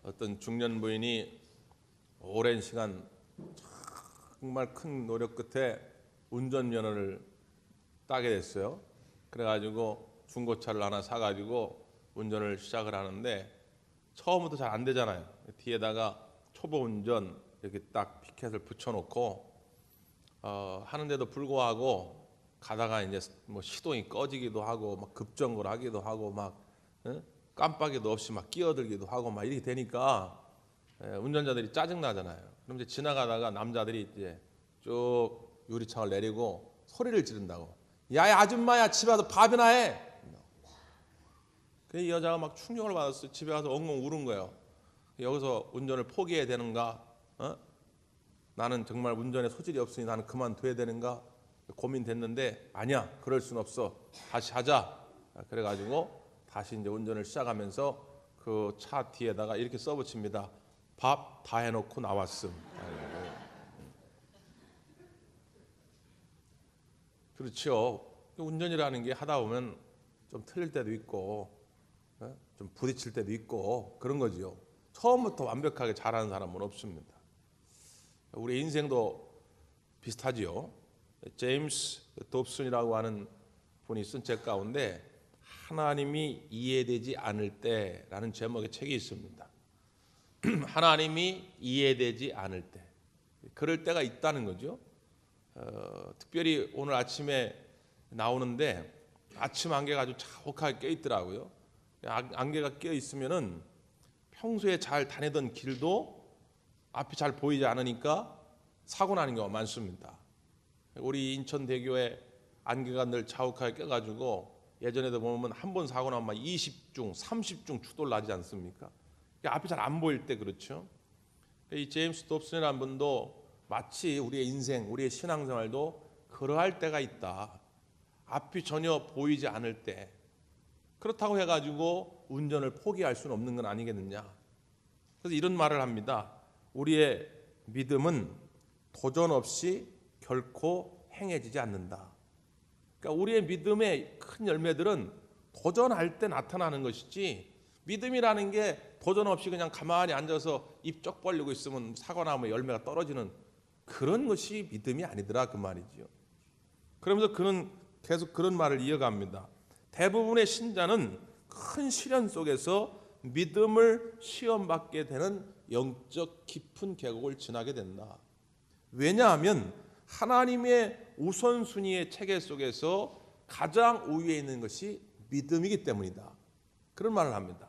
어떤 중년 부인이 오랜 시간 정말 큰 노력 끝에 운전면허를 따게 됐어요. 그래가지고 중고차를 하나 사가지고 운전을 시작을 하는데 처음부터 잘 안 되잖아요. 뒤에다가 초보 운전 이렇게 딱 피켓을 붙여놓고 하는데도 불구하고 가다가 이제 뭐 시동이 꺼지기도 하고 막 급정거를 하기도 하고 막 깜빡이도 없이 막 끼어들기도 하고 막 이렇게 되니까 운전자들이 짜증 나잖아요. 그럼 이제 지나가다가 남자들이 이제 쭉 유리창을 내리고 소리를 지른다고. 야야 아줌마야 집에 와서 밥이나 해. 그 여자가 막 충격을 받았어요. 집에 가서 엉엉 울은 거예요. 여기서 운전을 포기해야 되는가? 나는 정말 운전에 소질이 없으니 나는 그만둬야 되는가? 고민됐는데 아니야, 그럴 순 없어. 다시 하자. 그래가지고 다시 이제 운전을 시작하면서 그 차 뒤에다가 이렇게 써붙입니다. 밥 다 해놓고 나왔음. 그렇죠. 운전이라는 게 하다 보면 좀 틀릴 때도 있고 좀 부딪힐 때도 있고 그런 거지요. 처음부터 완벽하게 잘하는 사람은 없습니다. 우리 인생도 비슷하지요. 제임스 dobson이라고 하는 분이 쓴 책 가운데 하나님이 이해되지 않을 때라는 제목의 책이 있습니다. 하나님이 이해되지 않을 때, 그럴 때가 있다는 거죠. 특별히 오늘 아침에 나오는데 아침 안개가 아주 자욱하게 껴 있더라고요. 안개가 껴 있으면은 평소에 잘 다니던 길도 앞이 잘 보이지 않으니까 사고 나는 경우가 많습니다. 우리 인천대교에 안개가 늘 자욱하게 껴가지고 예전에도 보면 한 번 사고 나면 20중, 30중 추돌 나지 않습니까? 앞이 잘 안 보일 때 그렇죠. 이 제임스 dobson이라는 분도 마치 우리의 인생, 우리의 신앙생활도 그러할 때가 있다. 앞이 전혀 보이지 않을 때. 그렇다고 해가지고 운전을 포기할 수는 없는 건 아니겠느냐. 그래서 이런 말을 합니다. 우리의 믿음은 도전 없이 결코 행해지지 않는다. 그러니까 우리의 믿음의 큰 열매들은 도전할 때 나타나는 것이지, 믿음이라는 게 도전 없이 그냥 가만히 앉아서 입 쩍 벌리고 있으면 사고 나면 열매가 떨어지는 그런 것이 믿음이 아니더라 그 말이지요. 그러면서 그는 계속 그런 말을 이어갑니다. 대부분의 신자는 큰 시련 속에서 믿음을 시험받게 되는 영적 깊은 계곡을 지나게 된다. 왜냐하면 하나님의 우선순위의 체계 속에서 가장 우위에 있는 것이 믿음이기 때문이다. 그런 말을 합니다.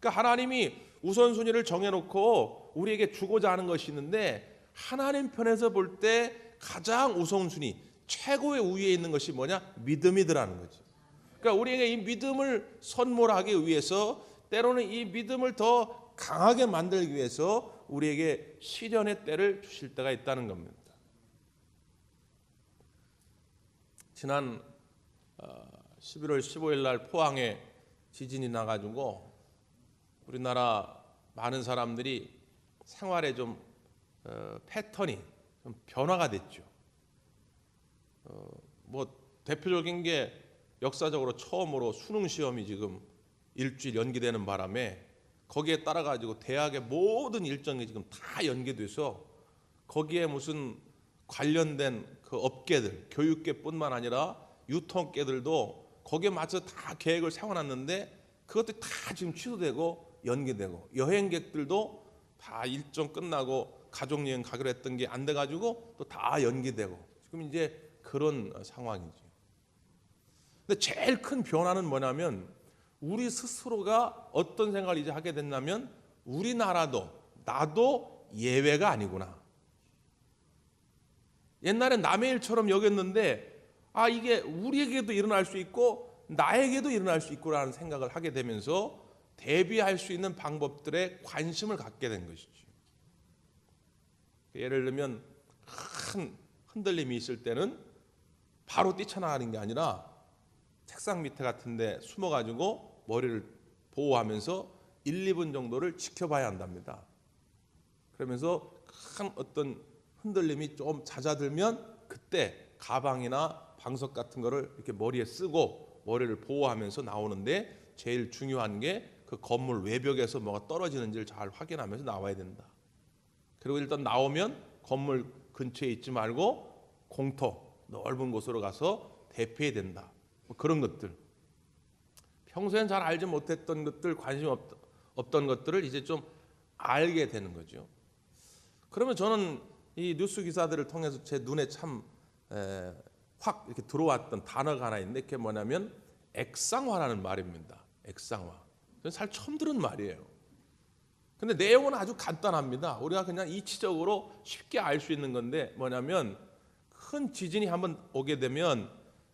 그러니까 하나님이 우선순위를 정해놓고 우리에게 주고자 하는 것이 있는데 하나님 편에서 볼 때 가장 우선순위, 최고의 우위에 있는 것이 뭐냐? 믿음이더라는 거죠. 그러니까 우리에게 이 믿음을 선물하기 위해서 때로는 이 믿음을 더 강하게 만들기 위해서 우리에게 시련의 때를 주실 때가 있다는 겁니다. 지난 11월 15일 날 포항에 지진이 나가지고 우리나라 많은 사람들이 생활의 좀 패턴이 좀 변화가 됐죠. 뭐 대표적인 게 역사적으로 처음으로 수능 시험이 지금 일주일 연기되는 바람에 거기에 따라 가지고 대학의 모든 일정이 지금 다 연기돼서 거기에 무슨 관련된 그 업계들, 교육계뿐만 아니라 유통업계들도 거기에 맞춰 다 계획을 세워놨는데 그것들이 다 지금 취소되고 연기되고, 여행객들도 다 일정 끝나고 가족여행 가기로 했던 게 안 돼가지고 또 다 연기되고 지금 이제 그런 상황이죠. 근데 제일 큰 변화는 뭐냐면 우리 스스로가 어떤 생각을 이제 하게 됐냐면 우리나라도 나도 예외가 아니구나. 옛날에 남의 일처럼 여겼는데 이게 우리에게도 일어날 수 있고 나에게도 일어날 수 있구나라는 생각을 하게 되면서 대비할 수 있는 방법들에 관심을 갖게 된 것이죠. 예를 들면 큰 흔들림이 있을 때는 바로 뛰쳐나가는 게 아니라 책상 밑에 같은 데 숨어가지고 머리를 보호하면서 1, 2분 정도를 지켜봐야 한답니다. 그러면서 큰 어떤 흔들림이 좀 잦아들면 그때 가방이나 방석 같은 거를 이렇게 머리에 쓰고 머리를 보호하면서 나오는데 제일 중요한 게 그 건물 외벽에서 뭐가 떨어지는지를 잘 확인하면서 나와야 된다. 그리고 일단 나오면 건물 근처에 있지 말고 공터 넓은 곳으로 가서 대피해야 된다. 뭐 그런 것들. 평소엔 잘 알지 못했던 것들, 관심 없던 것들을 이제 좀 알게 되는 거죠. 그러면 저는 이 뉴스 기사들을 통해서 제 눈에 참 확 이렇게 들어왔던 단어가 하나 있는데 그게 뭐냐면 액상화라는 말입니다. 액상화. 저는 잘 처음 들은 말이에요. 근데 내용은 아주 간단합니다. 우리가 그냥 이치적으로 쉽게 알 수 있는 건데 뭐냐면 큰 지진이 한번 오게 되면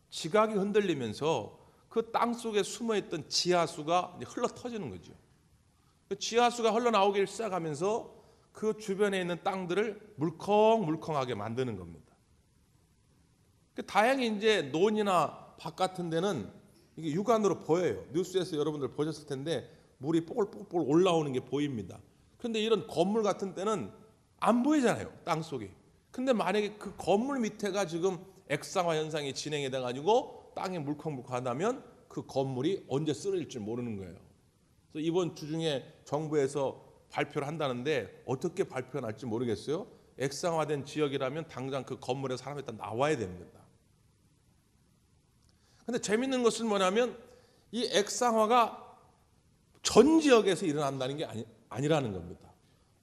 지각이 흔들리면서 그 땅 속에 숨어있던 지하수가 흘러 터지는 거죠. 그 지하수가 흘러나오기 시작하면서 그 주변에 있는 땅들을 물컹물컹하게 만드는 겁니다. 다행히 이제 논이나 밭 같은 데는 이게 육안으로 보여요. 뉴스에서 여러분들 보셨을 텐데 물이 뽀글뽀글 올라오는 게 보입니다. 그런데 이런 건물 같은 때는 안 보이잖아요. 땅 속에. 근데 만약에 그 건물 밑에가 지금 액상화 현상이 진행이 돼가지고 땅이 물컹물컹하다면 그 건물이 언제 쓰러질지 모르는 거예요. 그래서 이번 주 중에 정부에서 발표를 한다는데 어떻게 발표가 날지 모르겠어요. 액상화된 지역이라면 당장 그 건물에 사람이 일단 나와야 됩니다. 근데 재밌는 것은 뭐냐면 이 액상화가 전 지역에서 일어난다는 게 아니라는 겁니다.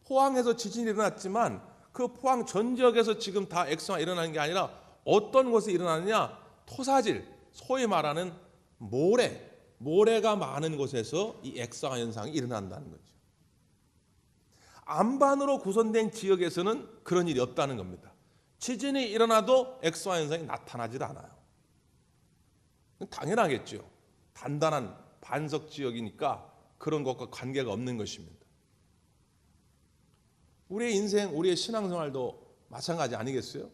포항에서 지진이 일어났지만 그 포항 전 지역에서 지금 다 액상화 일어나는 게 아니라 어떤 곳에 일어나느냐? 토사질, 소위 말하는 모래가 많은 곳에서 이 액상화 현상이 일어난다는 거죠. 안반으로 구성된 지역에서는 그런 일이 없다는 겁니다. 지진이 일어나도 액상화 현상이 나타나질 않아요. 당연하겠죠. 단단한 반석 지역이니까 그런 것과 관계가 없는 것입니다. 우리의 인생, 우리의 신앙생활도 마찬가지 아니겠어요?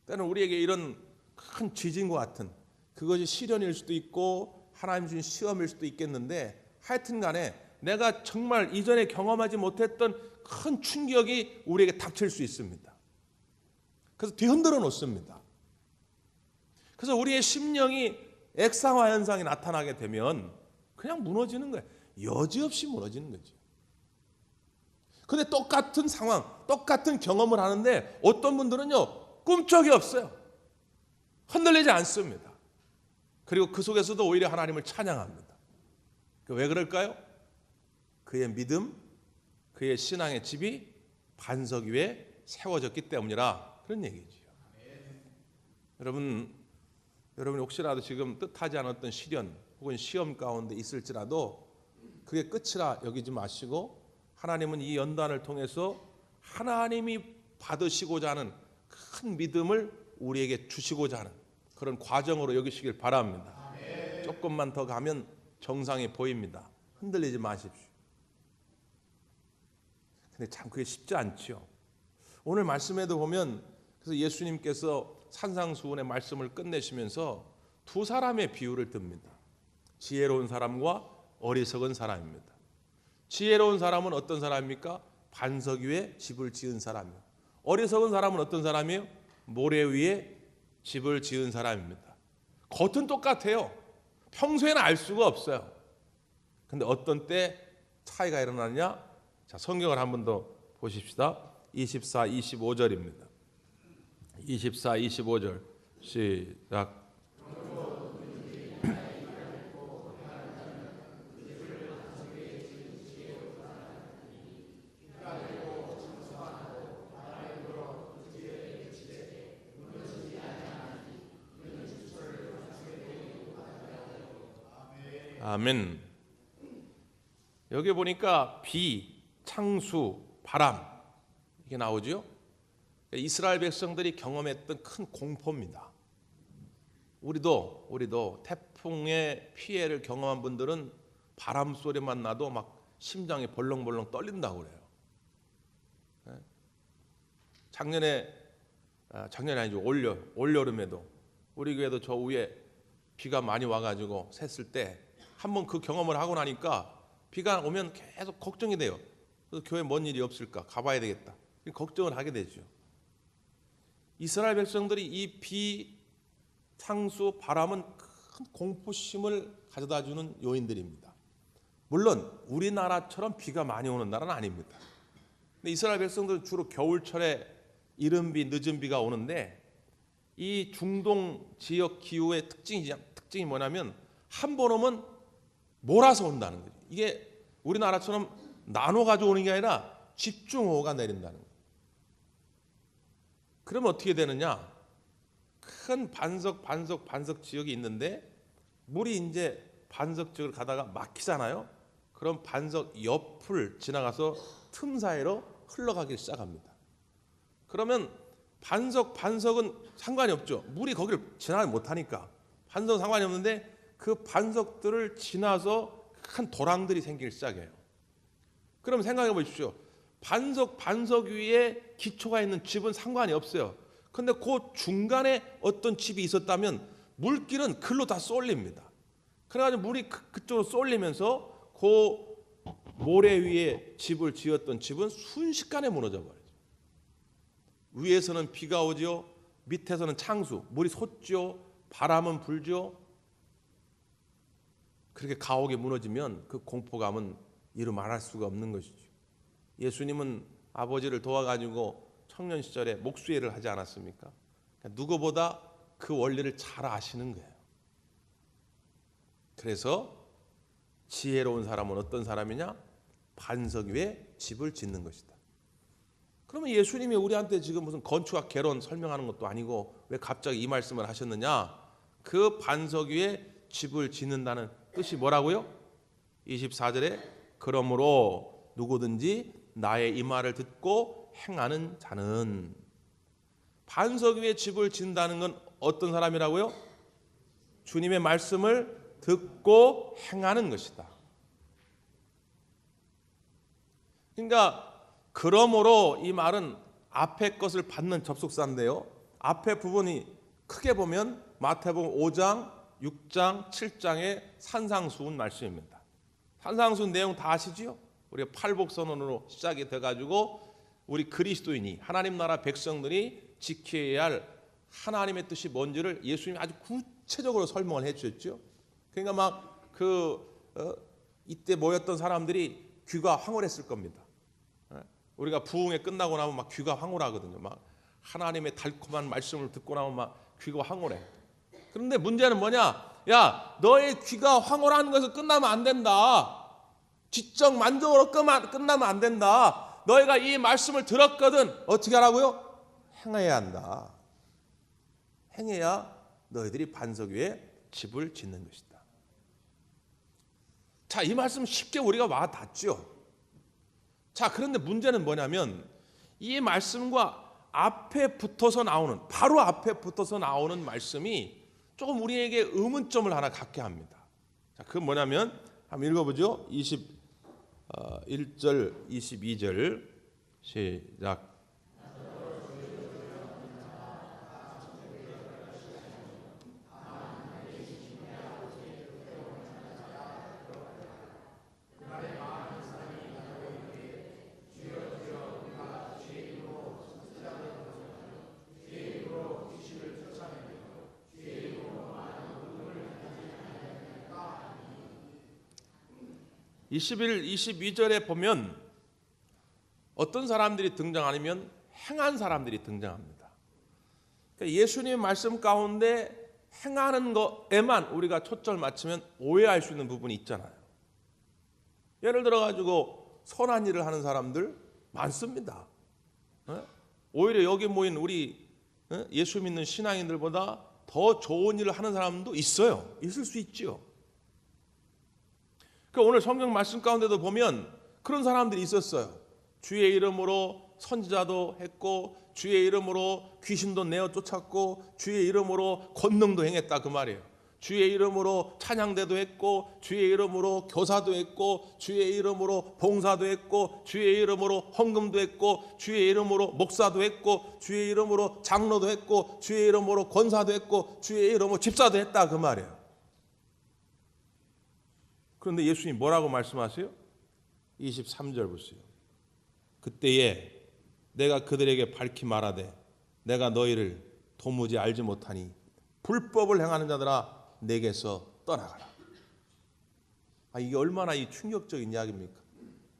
때는 우리에게 이런 큰 지진과 같은 그것이 시련일 수도 있고 하나님 주신 시험일 수도 있겠는데 하여튼 간에 내가 정말 이전에 경험하지 못했던 큰 충격이 우리에게 닥칠 수 있습니다. 그래서 뒤흔들어 놓습니다. 그래서 우리의 심령이 액상화 현상이 나타나게 되면 그냥 무너지는 거예요. 여지없이 무너지는 거죠. 근데 똑같은 상황, 똑같은 경험을 하는데 어떤 분들은요, 꿈쩍이 없어요. 흔들리지 않습니다. 그리고 그 속에서도 오히려 하나님을 찬양합니다. 왜 그럴까요? 그의 믿음, 그의 신앙의 집이 반석 위에 세워졌기 때문이라 그런 얘기죠. 여러분 혹시라도 지금 뜻하지 않았던 시련 혹은 시험 가운데 있을지라도 그게 끝이라 여기지 마시고 하나님은 이 연단을 통해서 하나님이 받으시고자 하는 큰 믿음을 우리에게 주시고자 하는 그런 과정으로 여기시길 바랍니다. 조금만 더 가면 정상이 보입니다. 흔들리지 마십시오. 근데 참 그게 쉽지 않죠. 오늘 말씀에도 보면 그래서 예수님께서 산상수훈의 말씀을 끝내시면서 두 사람의 비유를 듭니다. 지혜로운 사람과 어리석은 사람입니다. 지혜로운 사람은 어떤 사람입니까? 반석 위에 집을 지은 사람이요. 어리석은 사람은 어떤 사람이에요? 모래 위에 집을 지은 사람입니다. 겉은 똑같아요. 평소에는 알 수가 없어요. 근데 어떤 때 차이가 일어나느냐? 자, 성경을 한 번 더 보십시다. 24, 25절입니다. 24, 25절 시작. 아멘. 여기 보니까 비, 창수, 바람 이게 나오죠. 이스라엘 백성들이 경험했던 큰 공포입니다. 우리도 태풍의 피해를 경험한 분들은 바람 소리만 나도 막 심장이 벌렁벌렁 떨린다고 그래요. 작년에 아니죠. 올여름에도 우리 교회도 저 위에 비가 많이 와가지고 샜을 때 한번 그 경험을 하고 나니까 비가 오면 계속 걱정이 돼요. 그래서 교회에 뭔 일이 없을까? 가봐야 되겠다. 걱정을 하게 되죠. 이스라엘 백성들이 이 비, 창수, 바람은 큰 공포심을 가져다주는 요인들입니다. 물론 우리나라처럼 비가 많이 오는 나라는 아닙니다. 근데 이스라엘 백성들은 주로 겨울철에 이른 비, 늦은 비가 오는데 이 중동 지역 기후의 특징이 뭐냐면 한 번 오면 몰아서 온다는 거죠. 이게 우리나라처럼 나눠 가지고 오는 게 아니라 집중호우가 내린다는 거예요. 그러면 어떻게 되느냐? 큰 반석 지역이 있는데 물이 이제 반석 지역을 가다가 막히잖아요. 그럼 반석 옆을 지나가서 틈 사이로 흘러가기 시작합니다. 그러면 반석은 상관이 없죠. 물이 거기를 지나가지 못하니까 반석은 상관이 없는데 그 반석들을 지나서 큰 도랑들이 생기기 시작해요. 그럼 생각해 보십시오. 반석 위에 기초가 있는 집은 상관이 없어요. 그런데 그 중간에 어떤 집이 있었다면 물길은 글로 다 쏠립니다. 그래가지고 물이 그쪽으로 쏠리면서 그 모래 위에 집을 지었던 집은 순식간에 무너져 버려요. 위에서는 비가 오죠. 밑에서는 창수, 물이 솟죠. 바람은 불죠. 그렇게 가옥이 무너지면 그 공포감은 이루 말할 수가 없는 것이죠. 예수님은 아버지를 도와가지고 청년 시절에 목수일을 하지 않았습니까? 그러니까 누구보다 그 원리를 잘 아시는 거예요. 그래서 지혜로운 사람은 어떤 사람이냐? 반석 위에 집을 짓는 것이다. 그러면 예수님이 우리한테 지금 무슨 건축학 개론 설명하는 것도 아니고 왜 갑자기 이 말씀을 하셨느냐? 그 반석 위에 집을 짓는다는 뜻이 뭐라고요? 24절에 그러므로 누구든지 나의 이 말을 듣고 행하는 자는, 반석 위에 집을 짓는다는 건 어떤 사람이라고요? 주님의 말씀을 듣고 행하는 것이다. 그러니까 그러므로 이 말은 앞에 것을 받는 접속사인데요. 앞에 부분이 크게 보면 마태복음 5장, 6장, 7장의 산상수훈 말씀입니다. 산상수훈 내용 다 아시지요? 우리가 팔복선언으로 시작이 돼가지고 우리 그리스도인이 하나님 나라 백성들이 지켜야 할 하나님의 뜻이 뭔지를 예수님이 아주 구체적으로 설명을 해주셨죠. 그러니까 막 이때 모였던 사람들이 귀가 황홀했을 겁니다. 우리가 부흥회 끝나고 나면 막 귀가 황홀하거든요. 막 하나님의 달콤한 말씀을 듣고 나면 막 귀가 황홀해. 그런데 문제는 뭐냐? 야, 너의 귀가 황홀한 것에서 끝나면 안 된다. 지적 만족으로 끝나면 안 된다. 너희가 이 말씀을 들었거든. 어떻게 하라고요? 행해야 한다. 행해야 너희들이 반석 위에 집을 짓는 것이다. 자, 이 말씀 쉽게 우리가 와 닿죠. 자, 그런데 문제는 뭐냐면 이 말씀과 앞에 붙어서 나오는, 바로 앞에 붙어서 나오는 말씀이 조금 우리에게 의문점을 하나 갖게 합니다. 자, 그건 뭐냐면 한번 읽어보죠. 21절, 22절 시작. 21, 22절에 보면 어떤 사람들이 등장하냐면 행한 사람들이 등장합니다. 그러니까 예수님의 말씀 가운데 행하는 것에만 우리가 초점을 맞추면 오해할 수 있는 부분이 있잖아요. 예를 들어 가지고 선한 일을 하는 사람들 많습니다. 오히려 여기 모인 우리 예수 믿는 신앙인들보다 더 좋은 일을 하는 사람도 있어요. 있을 수 있죠. 그 오늘 성경 말씀 가운데도 보면 그런 사람들이 있었어요. 주의 이름으로 선지자도 했고, 주의 이름으로 귀신도 내어 쫓았고, 주의 이름으로 권능도 행했다 그 말이에요. 주의 이름으로 찬양대도 했고, 주의 이름으로 교사도 했고, 주의 이름으로 봉사도 했고, 주의 이름으로 헌금도 했고, 주의 이름으로 목사도 했고, 주의 이름으로 장로도 했고, 주의 이름으로 권사도 했고, 주의 이름으로 집사도 했다 그 말이에요. 그런데 예수님이 뭐라고 말씀하세요? 23절 보세요. 그때에 내가 그들에게 밝히 말하되 내가 너희를 도무지 알지 못하니 불법을 행하는 자들아 내게서 떠나가라. 이게 얼마나 이 충격적인 이야기입니까?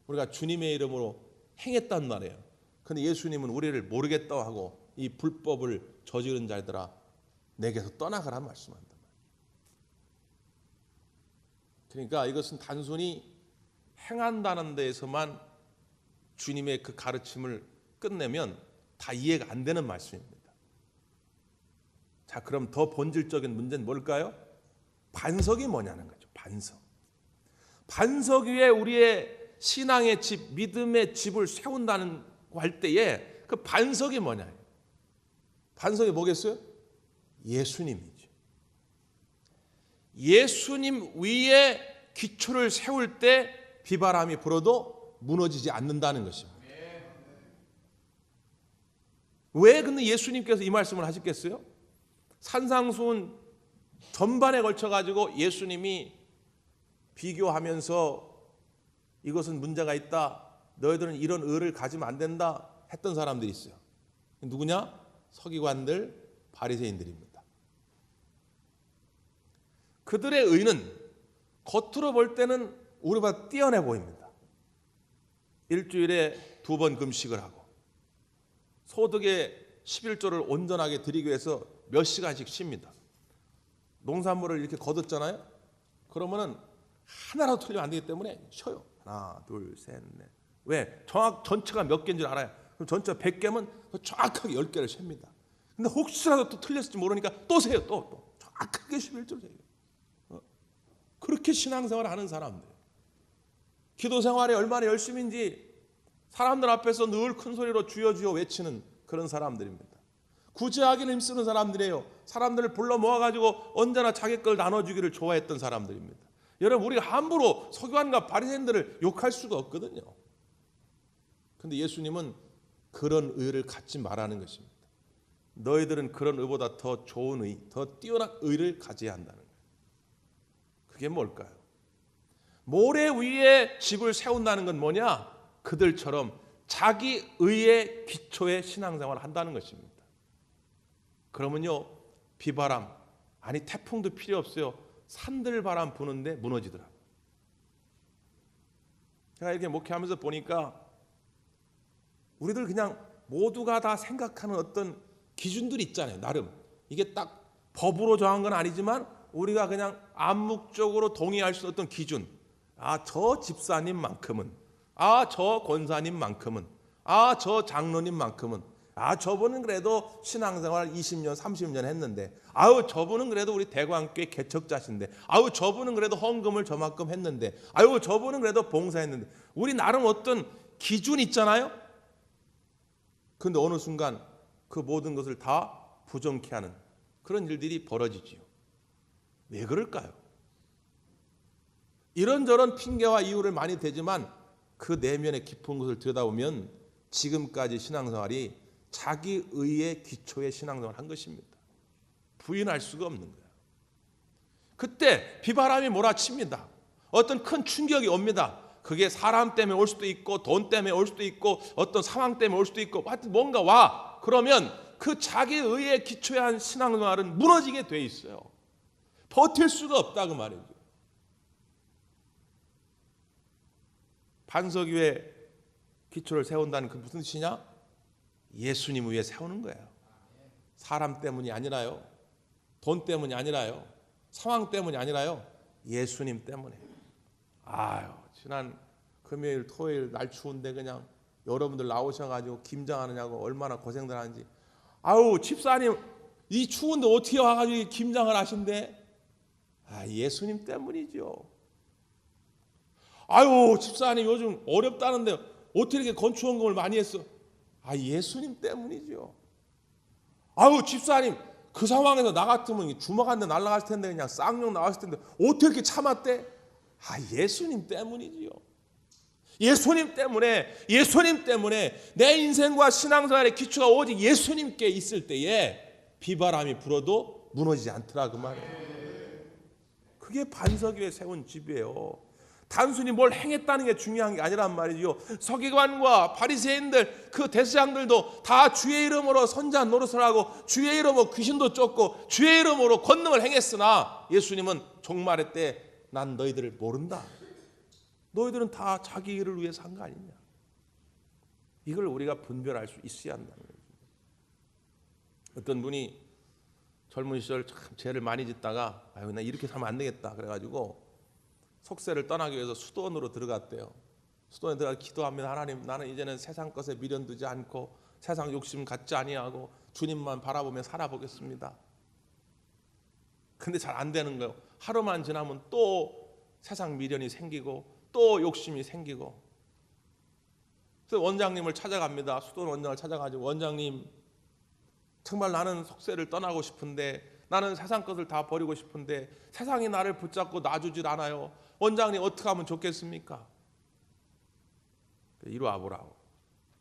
우리가 주님의 이름으로 행했단 말이에요. 근데 예수님은 우리를 모르겠다고 하고 이 불법을 저지른 자들아 내게서 떠나가라 말씀한다. 그러니까 이것은 단순히 행한다는 데에서만 주님의 그 가르침을 끝내면 다 이해가 안 되는 말씀입니다. 자, 그럼 더 본질적인 문제는 뭘까요? 반석이 뭐냐는 거죠. 반석 위에 우리의 신앙의 집, 믿음의 집을 세운다는 할 때에 그 반석이 뭐냐? 반석이 뭐겠어요? 예수님이죠. 예수님 위에 기초를 세울 때 비바람이 불어도 무너지지 않는다는 것입니다. 왜 근데 예수님께서 이 말씀을 하셨겠어요? 산상수훈 전반에 걸쳐 가지고 예수님이 비교하면서 이것은 문제가 있다. 너희들은 이런 의를 가지면 안 된다 했던 사람들이 있어요. 누구냐? 서기관들, 바리새인들입니다. 그들의 의는 겉으로 볼 때는 우리보다 뛰어내 보입니다. 일주일에 2번 금식을 하고 소득의 11조를 온전하게 드리기 위해서 몇 시간씩 쉽니다. 농산물을 이렇게 거뒀잖아요. 그러면은 하나라도 틀리면 안 되기 때문에 쉬어요. 하나, 둘, 셋, 넷. 왜? 전체가 몇 개인 줄 알아요. 그럼 전체가 100개면 정확하게 10개를 셉니다. 근데 혹시라도 또 틀렸을지 모르니까 또 세요. 또 정확하게 11조를 세요. 그렇게 신앙생활을 하는 사람들. 기도 생활에 얼마나 열심인지 사람들 앞에서 늘 큰 소리로 주여 주여 외치는 그런 사람들입니다. 구제하기를 힘쓰는 사람들이에요. 사람들을 불러 모아가지고 언제나 자기 걸 나눠주기를 좋아했던 사람들입니다. 여러분, 우리가 함부로 서기관과 바리새인들을 욕할 수가 없거든요. 그런데 예수님은 그런 의를 갖지 말라는 것입니다. 너희들은 그런 의보다 더 좋은 의, 더 뛰어난 의를 가져야 한다는 거예요. 그게 뭘까요? 모래 위에 집을 세운다는 건 뭐냐? 그들처럼 자기 의의 기초의 신앙생활을 한다는 것입니다. 그러면요, 비바람, 아니 태풍도 필요 없어요. 산들바람 부는데 무너지더라고요. 제가 이렇게 목회하면서 보니까 우리들 그냥 모두가 다 생각하는 어떤 기준들이 있잖아요. 나름 이게 딱 법으로 정한 건 아니지만 우리가 그냥 암묵적으로 동의할 수 있는 어떤 기준. 저 집사님만큼은, 저 권사님만큼은, 저 장로님만큼은, 저분은 그래도 신앙생활 20년, 30년 했는데, 저분은 그래도 우리 대광교회 개척자신데, 저분은 그래도 헌금을 저만큼 했는데, 저분은 그래도 봉사했는데, 우리 나름 어떤 기준이 있잖아요. 그런데 어느 순간 그 모든 것을 다 부정케 하는 그런 일들이 벌어지지요. 왜 그럴까요? 이런저런 핑계와 이유를 많이 대지만 그 내면의 깊은 것을 들여다보면 지금까지 신앙생활이 자기 의의 기초의 신앙생활을 한 것입니다. 부인할 수가 없는 거예요. 그때 비바람이 몰아칩니다. 어떤 큰 충격이 옵니다. 그게 사람 때문에 올 수도 있고 돈 때문에 올 수도 있고 어떤 상황 때문에 올 수도 있고 하여튼 뭔가 와. 그러면 그 자기 의의 기초에 한 신앙생활은 무너지게 돼 있어요. 버틸 수가 없다 그 말이죠. 반석 위에 기초를 세운다는 그 무슨 뜻이냐? 예수님 위에 세우는 거예요. 사람 때문이 아니라요. 돈 때문이 아니라요. 상황 때문이 아니라요. 예수님 때문에. 지난 금요일, 토요일 날 추운데 그냥 여러분들 나오셔가지고 김장하느냐고 얼마나 고생들 하는지. 집사님 이 추운데 어떻게 와가지고 김장을 하신대? 예수님 때문이죠. 집사님 요즘 어렵다는데 어떻게 이렇게 건축원금을 많이 했어? 예수님 때문이죠. 집사님 그 상황에서 나 같으면 주먹 한 대 날아갔을 텐데 그냥 쌍욕 나왔을 텐데 어떻게 이렇게 참았대? 예수님 때문이지요. 예수님 때문에 내 인생과 신앙생활의 기초가 오직 예수님께 있을 때에 비바람이 불어도 무너지지 않더라 그 말이에요. 그게 반석 위에 세운 집이에요. 단순히 뭘 행했다는 게 중요한 게 아니란 말이죠. 서기관과 바리새인들 그 대제사장들도 다 주의 이름으로 선지자 노릇을 하고 주의 이름으로 귀신도 쫓고 주의 이름으로 권능을 행했으나 예수님은 종말의 때 난 너희들을 모른다. 너희들은 다 자기 일을 위해 산 거 아니냐. 이걸 우리가 분별할 수 있어야 한다는 거죠. 어떤 분이 젊은 시절 참 죄를 많이 짓다가 아유 나 이렇게 살면 안 되겠다 그래가지고 속세를 떠나기 위해서 수도원으로 들어갔대요. 수도원에 들어가 기도합니다. 하나님, 나는 이제는 세상 것에 미련 두지 않고 세상 욕심 갖지 아니하고 주님만 바라보며 살아보겠습니다. 근데 잘 안 되는 거예요. 하루만 지나면 또 세상 미련이 생기고 또 욕심이 생기고. 그래서 원장님을 찾아갑니다. 수도원 원장을 찾아가지고 원장님, 정말 나는 속세를 떠나고 싶은데, 나는 세상 것을 다 버리고 싶은데 세상이 나를 붙잡고 놔주질 않아요. 원장님 어떻게 하면 좋겠습니까? 이리 와보라고.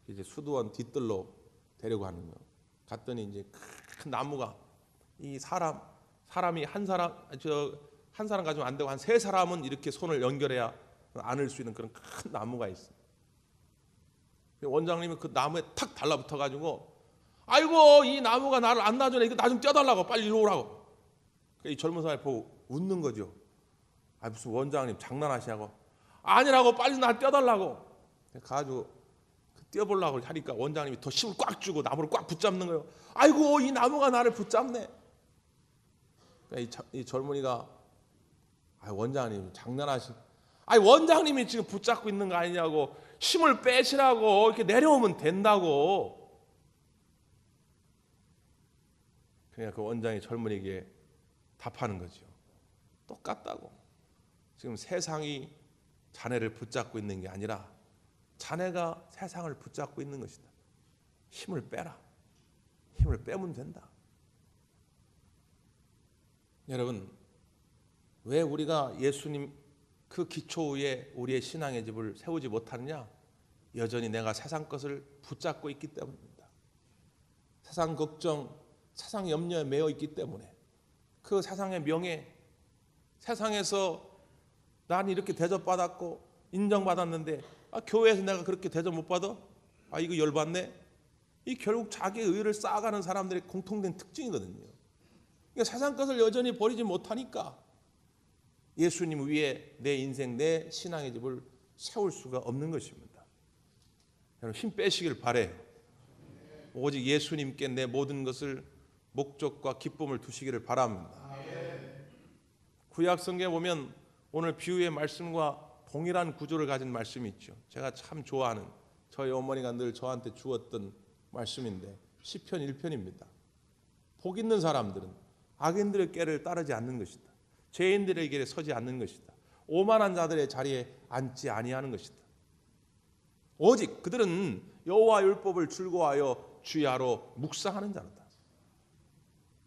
이제 수도원 뒤뜰로 데리고 가는 거예요. 갔더니 이제 큰 나무가, 이 사람이 한 사람 가지고 안 되고 한 세 사람은 이렇게 손을 연결해야 안을 수 있는 그런 큰 나무가 있어요. 원장님이 그 나무에 탁 달라붙어 가지고, 아이고 이 나무가 나를 안 놔주네, 이거 나 좀 떼어달라고, 빨리 이리 오라고. 이 젊은 사람이 보고 웃는 거죠. 아 무슨 원장님 장난하시냐고. 아니라고, 빨리 나 떼어달라고. 가지고 떼어보려고 하니까 원장님이 더 힘을 꽉 주고 나무를 꽉 붙잡는 거예요. 아이고 이 나무가 나를 붙잡네. 이 젊은이가, 아 원장님 장난하시. 아니 원장님이 지금 붙잡고 있는 거 아니냐고, 힘을 빼시라고, 이렇게 내려오면 된다고. 그냥 그 원장이 젊은이에게 답하는 거죠. 똑같다고. 지금 세상이 자네를 붙잡고 있는 게 아니라 자네가 세상을 붙잡고 있는 것이다. 힘을 빼라. 힘을 빼면 된다. 여러분, 왜 우리가 예수님 그 기초 위에 우리의 신앙의 집을 세우지 못하느냐? 여전히 내가 세상 것을 붙잡고 있기 때문입니다. 세상 걱정, 세상 염려에 매여 있기 때문에, 그 세상의 명예, 세상에서 난 이렇게 대접받았고 인정받았는데 교회에서 내가 그렇게 대접 못 받아? 이거 열받네? 이 결국 자기의 의를 쌓아가는 사람들의 공통된 특징이거든요. 그러니까 세상 것을 여전히 버리지 못하니까 예수님 위에 내 인생, 내 신앙의 집을 세울 수가 없는 것입니다. 여러분 힘 빼시길 바래요. 오직 예수님께 내 모든 것을, 목적과 기쁨을 두시기를 바랍니다. 구약 성경에 보면 오늘 비유의 말씀과 동일한 구조를 가진 말씀이 있죠. 제가 참 좋아하는, 저희 어머니가 늘 저한테 주었던 말씀인데 시편 1편입니다. 복 있는 사람들은 악인들의 꾀를 따르지 않는 것이다. 죄인들의 길에 서지 않는 것이다. 오만한 자들의 자리에 앉지 아니하는 것이다. 오직 그들은 여호와 율법을 즐거워하여 주야로 묵상하는 자로다.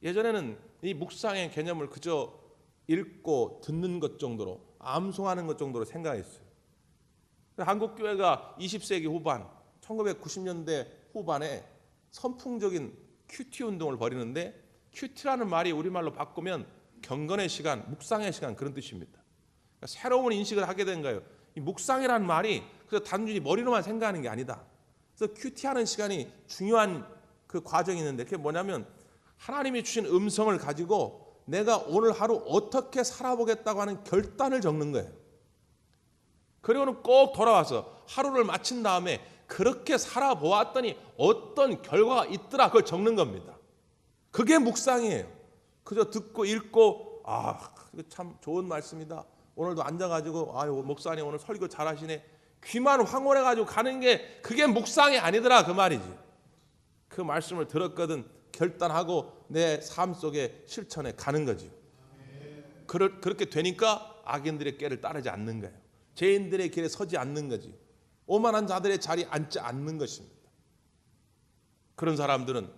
예전에는 이 묵상의 개념을 그저 읽고 듣는 것 정도로, 암송하는 것 정도로 생각했어요. 한국 교회가 20세기 후반, 1990년대 후반에 선풍적인 큐티 운동을 벌이는데, 큐티라는 말이 우리말로 바꾸면 경건의 시간, 묵상의 시간, 그런 뜻입니다. 그러니까 새로운 인식을 하게 된 거예요. 이 묵상이라는 말이 그래서 단순히 머리로만 생각하는 게 아니다. 그래서 큐티하는 시간이 중요한 그 과정이 있는데, 그게 뭐냐면 하나님이 주신 음성을 가지고 내가 오늘 하루 어떻게 살아보겠다고 하는 결단을 적는 거예요. 그리고는 꼭 돌아와서 하루를 마친 다음에 그렇게 살아보았더니 어떤 결과가 있더라, 그걸 적는 겁니다. 그게 묵상이에요. 그저 듣고 읽고, 이거 참 좋은 말씀이다, 오늘도 앉아가지고 아유 목사님 오늘 설교 잘하시네, 귀만 황홀해가지고 가는 게 그게 묵상이 아니더라, 그 말이지. 그 말씀을 들었거든 결단하고 내 삶 속에 실천에 가는 거죠. 그렇게 되니까 악인들의 꾀를 따르지 않는 거예요. 죄인들의 길에 서지 않는 거지. 오만한 자들의 자리에 앉지 않는 것입니다. 그런 사람들은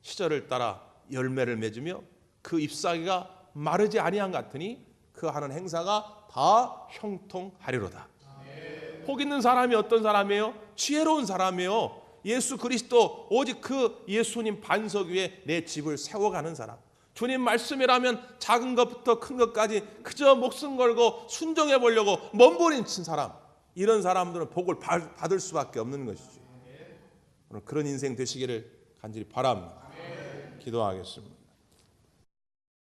시절을 따라 열매를 맺으며 그 잎사귀가 마르지 아니한 같으니 그 하는 행사가 다 형통하리로다. 복 있는 사람이 어떤 사람이에요? 지혜로운 사람이에요. 예수 그리스도, 오직 그 예수님 반석 위에 내 집을 세워가는 사람. 주님 말씀이라면 작은 것부터 큰 것까지 그저 목숨 걸고 순종해 보려고 몸부림친 사람, 이런 사람들은 복을 받을 수밖에 없는 것이죠. 오늘 그런 인생 되시기를 간절히 바랍니다. 기도하겠습니다.